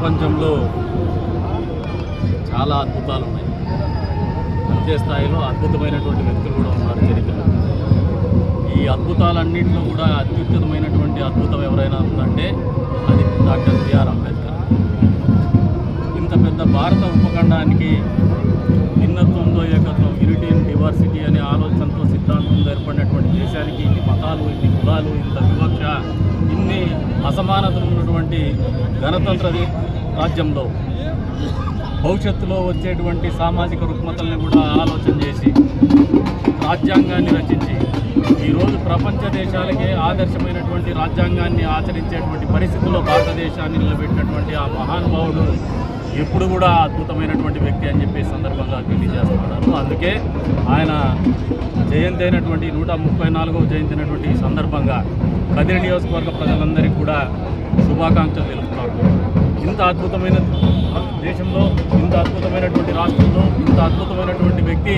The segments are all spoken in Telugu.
ప్రపంచంలో చాలా అద్భుతాలు ఉన్నాయి. అంతే స్థాయిలో అద్భుతమైనటువంటి వ్యక్తులు కూడా ఉన్నారు చరిత్రలో. ఈ అద్భుతాలన్నింటిలో కూడా అత్యుత్తమైనటువంటి అద్భుతం ఎవరైనా ఉందంటే అది డాక్టర్ బిఆర్ అంబేద్కర్. ఇంత పెద్ద భారత ఉపఖండానికి భిన్నత్వంలో ఏకత్వం, యూనిటీ ఇన్ డివర్సిటీ అనే ఆలోచనతో సిద్ధాంతంలో ఏర్పడినటువంటి దేశానికి ఇన్ని మతాలు, ఇన్ని కులాలు, ఇంత వివక్ష, ఇన్ని అసమానతలు ఉన్నటువంటి గణతంత్ర రాజ్యంలో భవిష్యత్తులో వచ్చేటువంటి సామాజిక రుగ్మతల్ని కూడా ఆలోచన చేసి రాజ్యాంగాన్ని రచించి ఈరోజు ప్రపంచ దేశాలకే ఆదర్శమైనటువంటి రాజ్యాంగాన్ని ఆచరించేటువంటి పరిస్థితుల్లో భారతదేశాన్ని నిలబెట్టినటువంటి ఆ మహానుభావుడు ఎప్పుడు కూడా అద్భుతమైనటువంటి వ్యక్తి అని చెప్పి సందర్భంగా తెలియజేస్తున్నారు. అందుకే ఆయన జయంతి అయినటువంటి 134వ జయంతి అయినటువంటి సందర్భంగా కదిరి నియోజకవర్గ ప్రజలందరికీ కూడా శుభాకాంక్షలు తెలుపుతున్నారు. ఇంత అద్భుతమైన దేశంలో, ఇంత అద్భుతమైనటువంటి రాష్ట్రంలో, ఇంత అద్భుతమైనటువంటి వ్యక్తి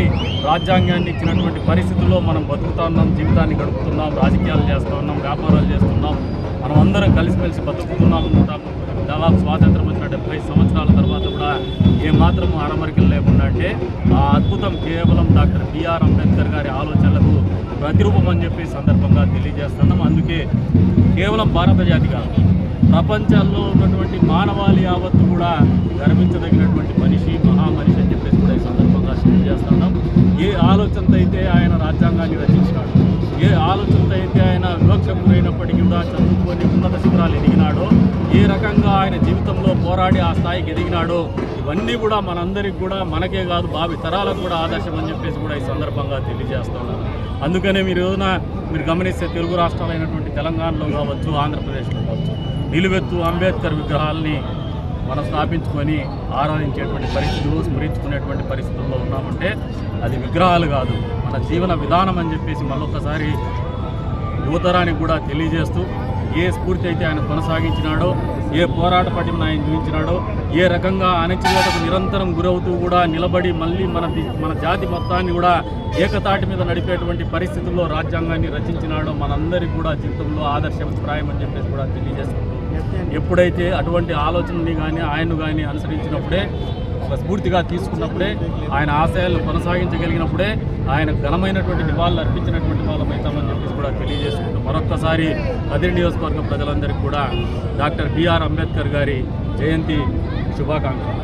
రాజ్యాంగాన్ని ఇచ్చినటువంటి పరిస్థితుల్లో మనం బతుకుతా ఉన్నాం, జీవితాన్ని గడుపుతున్నాం, రాజకీయాలు చేస్తూ ఉన్నాం, వ్యాపారాలు చేస్తున్నాం, మనం అందరం కలిసిమెలిసి బతుకుతున్నాం. దాదాపు స్వాతంత్రం వచ్చిన 70 సంవత్సరాల తర్వాత కూడా ఏమాత్రం ఆడమరికలు లేకుండా అంటే ఆ అద్భుతం కేవలం డాక్టర్ బిఆర్ అంబేద్కర్ గారి ఆలోచనలకు ప్రతిరూపం అని చెప్పి సందర్భంగా తెలియజేస్తున్నాం. అందుకే కేవలం భారత జాతి కాదు, ప్రపంచాల్లో ఉన్నటువంటి మానవాళి యావత్తు కూడా గర్వించదగినటువంటి మనిషి, మహామనిషి అని చెప్పేసి కూడా ఈ సందర్భంగా తెలియజేస్తున్నాం. ఏ ఆలోచనతో అయితే ఆయన రాజ్యాంగాన్ని రచించినాడు, ఏ ఆలోచనతో అయితే ఆయన వివక్షకు గురైనప్పటికీ కూడా చదువుకొని ఉన్నత శిఖరాలు ఎదిగినాడో, ఏ రకంగా ఆయన జీవితంలో పోరాడి ఆ స్థాయికి ఎదిగినాడో, ఇవన్నీ కూడా మనందరికీ కూడా, మనకే కాదు భావి తరాలకు కూడా ఆదర్శం అని చెప్పేసి కూడా ఈ సందర్భంగా తెలియజేస్తున్నాను. అందుకనే మీరు గమనిస్తే తెలుగు రాష్ట్రాలైనటువంటి తెలంగాణలో కావచ్చు, ఆంధ్రప్రదేశ్లో కావచ్చు, నిలువెత్తు అంబేద్కర్ విగ్రహాలని మనం స్థాపించుకొని ఆరాధించేటువంటి పరిస్థితులు, స్మరించుకునేటువంటి పరిస్థితుల్లో ఉన్నామంటే అది విగ్రహాలు కాదు, మన జీవన విధానం అని చెప్పేసి మరొకసారి యువతరానికి కూడా తెలియజేస్తూ, ఏ స్ఫూర్తి అయితే ఆయన కొనసాగించినాడో, ఏ పోరాట పటిమను ఆయన చూపించినాడో, ఏ రకంగా అణచివేతకు నిరంతరం గురవుతూ కూడా నిలబడి మళ్ళీ మన జాతి మొత్తాన్ని కూడా ఏకతాటి మీద నడిపేటువంటి పరిస్థితుల్లో రాజ్యాంగాన్ని రచించినాడో మనందరికీ కూడా జీవితంలో ఆదర్శప్రాయం అని చెప్పేసి కూడా తెలియజేస్తున్నాం. ఎప్పుడైతే అటువంటి ఆలోచనని కానీ ఆయన్ను కానీ అనుసరించినప్పుడే, స్ఫూర్తిగా తీసుకున్నప్పుడే, ఆయన ఆశయాలను కొనసాగించగలిగినప్పుడే ఆయన ఘనమైనటువంటి నివాళులు అర్పించినటువంటి వాళ్ళమైతామని చెప్పేసి కూడా తెలియజేసుకుంటూ మరొక్కసారి కదిరి నియోజకవర్గ ప్రజలందరికీ కూడా డాక్టర్ బిఆర్ అంబేద్కర్ గారి జయంతి శుభాకాంక్షలు.